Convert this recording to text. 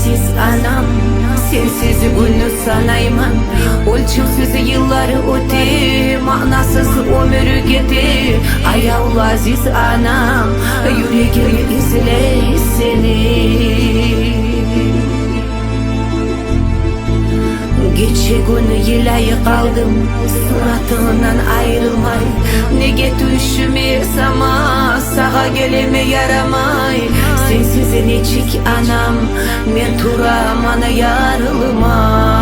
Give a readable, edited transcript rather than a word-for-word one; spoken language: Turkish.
aziz anam, sensiz günü sanayman. Ölçümsüz yıllar öte, manasız ömür gitti. Ayağlı aziz anam, yüreğim izler seni. Geçe günü yılayı kaldım, suratından ayrılmay. Nege düşüme sama, sağa geleme yaramay. Sensiz neçik anam, men turamana yarılmay.